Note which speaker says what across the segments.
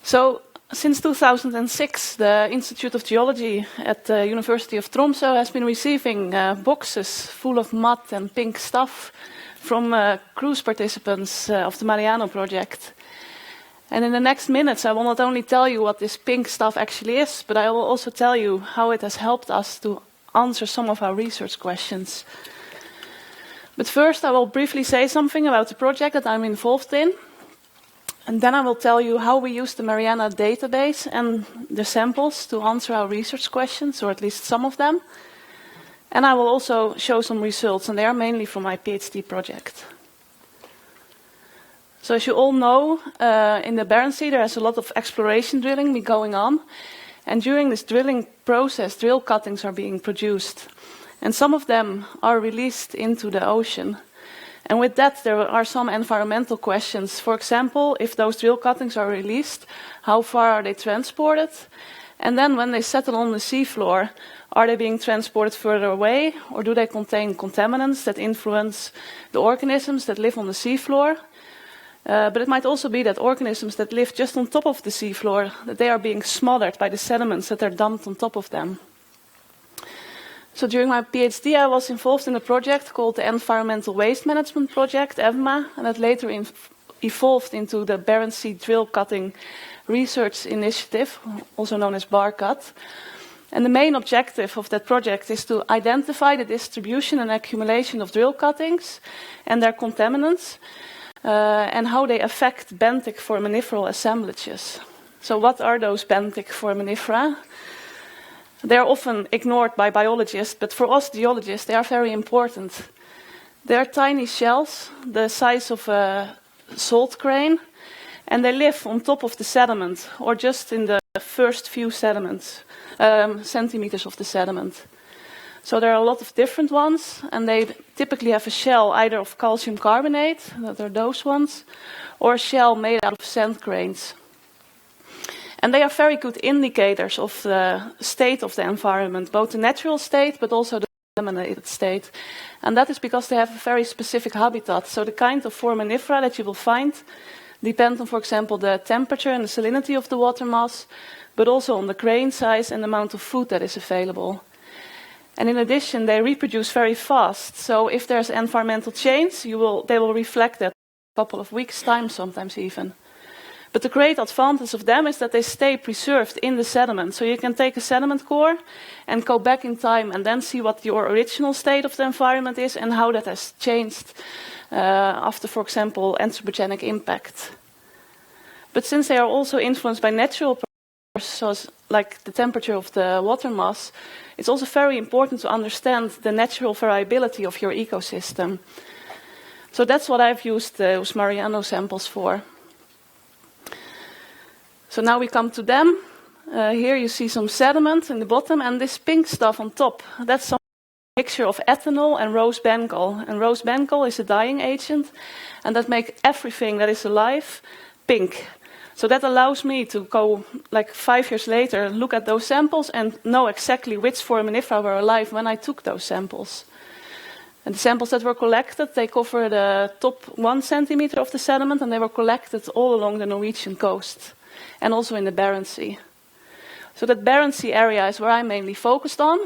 Speaker 1: So, since 2006, the Institute of Geology at the University of Tromsø has been receiving boxes full of mud and pink stuff from cruise participants of the MAREANO project. And in the next minutes, I will not only tell you what this pink stuff actually is, but I will also tell you how it has helped us to answer some of our research questions. But first, I will briefly say something about the project that I'm involved in. And then I will tell you how we use the MAREANO database and the samples to answer our research questions, or at least some of them. And I will also show some results, and they are mainly from my PhD project. So as you all know, in the Barents Sea there is a lot of exploration drilling going on. And during this drilling process, drill cuttings are being produced. And some of them are released into the ocean. And with that, there are some environmental questions. For example, if those drill cuttings are released, how far are they transported? And then when they settle on the seafloor, are they being transported further away? Or do they contain contaminants that influence the organisms that live on the seafloor? But it might also be that organisms that live just on top of the seafloor, that they are being smothered by the sediments that are dumped on top of them. So during my PhD, I was involved in a project called the Environmental Waste Management Project, EWMA, and that later evolved into the Barents Sea Drill Cutting Research Initiative, also known as BARCUT. And the main objective of that project is to identify the distribution and accumulation of drill cuttings and their contaminants, and how they affect benthic foraminiferal assemblages. So what are those benthic foraminifera? They are often ignored by biologists, but for us geologists they are very important. They are tiny shells, the size of a salt grain, and they live on top of the sediment, or just in the first few centimeters of the sediment. So there are a lot of different ones, and they typically have a shell either of calcium carbonate, that are those ones, or a shell made out of sand grains. And they are very good indicators of the state of the environment, both the natural state but also the contaminated state. And that is because they have a very specific habitat. So the kind of foraminifera that you will find depend on, for example, the temperature and the salinity of the water mass, but also on the grain size and the amount of food that is available. And in addition, they reproduce very fast. So if there's environmental change, they will reflect that in a couple of weeks' time, sometimes even. But the great advantage of them is that they stay preserved in the sediment. So you can take a sediment core and go back in time and then see what your original state of the environment is and how that has changed after, for example, anthropogenic impact. But since they are also influenced by natural processes, like the temperature of the water mass, it's also very important to understand the natural variability of your ecosystem. So that's what I've used those MAREANO samples for. So now we come to them. Here you see some sediment in the bottom and this pink stuff on top. That's some mixture of ethanol and rose bengal. And rose bengal is a dyeing agent, and that makes everything that is alive pink. So that allows me to go, like 5 years later, look at those samples and know exactly which foraminifera were alive when I took those samples. And the samples that were collected, they cover the top 1 centimeter of the sediment, and they were collected all along the Norwegian coast, and also in the Barents Sea. So that Barents Sea area is where I'm mainly focused on.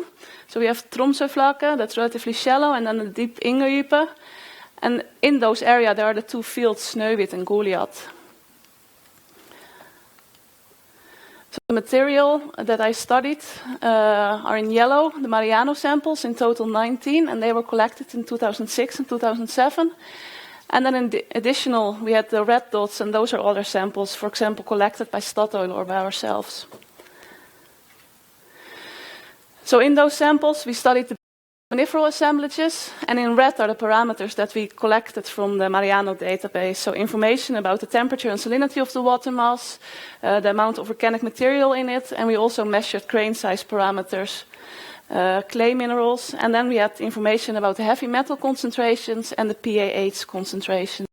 Speaker 1: So we have Tromsøflaket, that's relatively shallow, and then the deep Ingerype. And in those areas there are the 2 fields, Snøhvit and Goliath. So the material that I studied are in yellow, the MAREANO samples, in total 19, and they were collected in 2006 and 2007. And then in the additional, we had the red dots, and those are other samples, for example, collected by Statoil or by ourselves. So in those samples, we studied the foraminiferal assemblages, and in red are the parameters that we collected from the MAREANO database. So information about the temperature and salinity of the water mass, the amount of organic material in it, and we also measured grain size parameters, clay minerals, and then we had information about the heavy metal concentrations and the PAH concentration,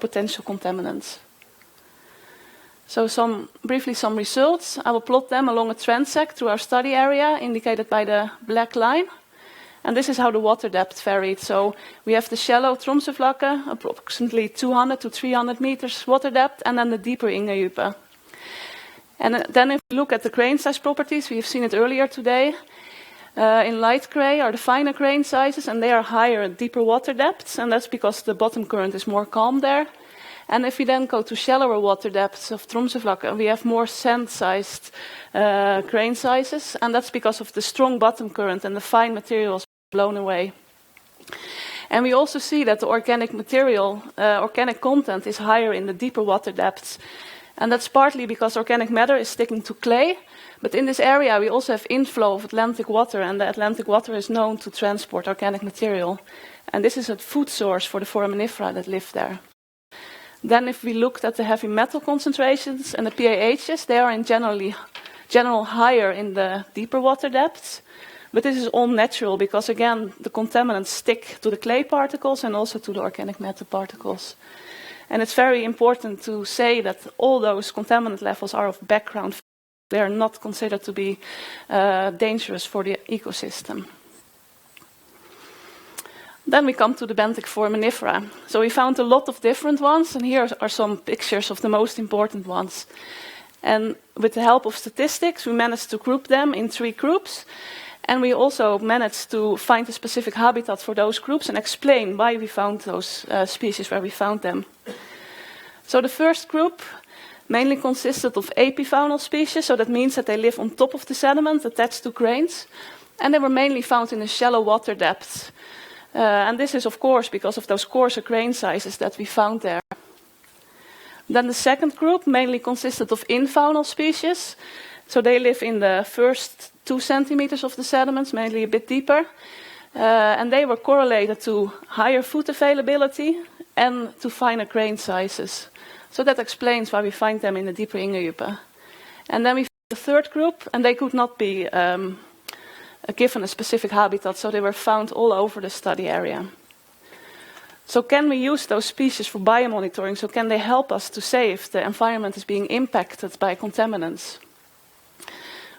Speaker 1: potential contaminants. So briefly some results. I will plot them along a transect through our study area, indicated by the black line. And this is how the water depth varied. So we have the shallow Tromsøflaket, approximately 200 to 300 meters water depth, and then the deeper Ingerype. And then if we look at the grain size properties, we have seen it earlier today. In light gray are the finer grain sizes, and they are higher at deeper water depths, and that's because the bottom current is more calm there. And if we then go to shallower water depths of Tromsøvlakken, we have more sand-sized grain sizes, and that's because of the strong bottom current and the fine materials blown away. And we also see that the organic material, organic content is higher in the deeper water depths. And that's partly because organic matter is sticking to clay, but in this area we also have inflow of Atlantic water, and the Atlantic water is known to transport organic material. And this is a food source for the foraminifera that live there. Then if we looked at the heavy metal concentrations and the PAHs, they are in general higher in the deeper water depths. But this is all natural because, again, the contaminants stick to the clay particles and also to the organic matter particles. And it's very important to say that all those contaminant levels are of background. They are not considered to be dangerous for the ecosystem. Then we come to the benthic foraminifera. So we found a lot of different ones, and here are some pictures of the most important ones. And with the help of statistics, we managed to group them in 3 groups. And we also managed to find a specific habitat for those groups and explain why we found those species where we found them. So the first group mainly consisted of epifaunal species, so that means that they live on top of the sediment attached to grains. And they were mainly found in the shallow water depths. And this is, of course, because of those coarser grain sizes that we found there. Then the second group mainly consisted of infaunal species. So they live in the first 2 centimeters of the sediments, mainly a bit deeper. And they were correlated to higher food availability and to finer grain sizes. So that explains why we find them in the deeper Ingejupe. And then we found the third group, and they could not be given a specific habitat, so they were found all over the study area. So can we use those species for biomonitoring? So can they help us to say if the environment is being impacted by contaminants?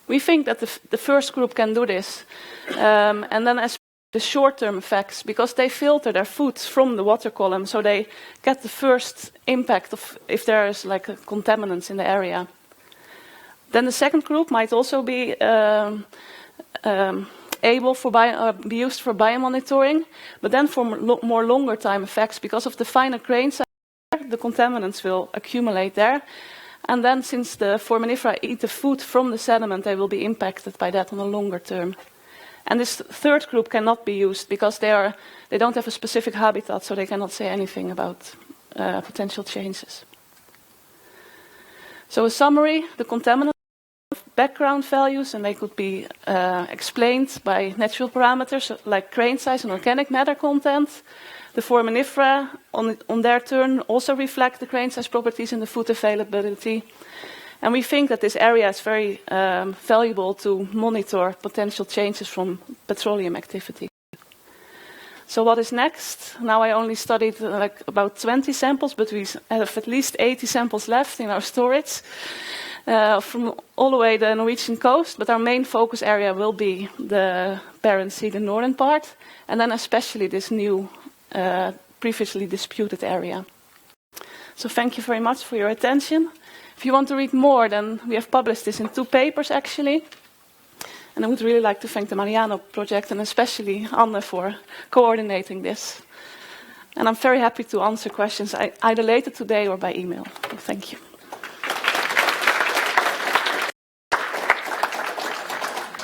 Speaker 1: We think that the first group can do this. And then as the short-term effects, because they filter their food from the water column, so they get the first impact of if there is like contaminants in the area. Then the second group might also be able to be used for biomonitoring, but then for more longer time effects, because of the finer grain size, the contaminants will accumulate there. And then since the foraminifera eat the food from the sediment, they will be impacted by that on a longer term. And this third group cannot be used because they don't have a specific habitat, so they cannot say anything about potential changes. So a summary, the contaminants have background values, and they could be explained by natural parameters like grain size and organic matter content. The foraminifera, on their turn, also reflect the grain size properties and the food availability. And we think that this area is very valuable to monitor potential changes from petroleum activity. So what is next? Now I only studied about 20 samples, but we have at least 80 samples left in our storage from all the way the Norwegian coast. But our main focus area will be the Barents Sea, the northern part, and then especially this new, previously disputed area. So thank you very much for your attention. If you want to read more, then we have published this in 2 papers, actually. And I would really like to thank the MAREANO project, and especially Anne for coordinating this. And I'm very happy to answer questions either later today or by email. Thank you.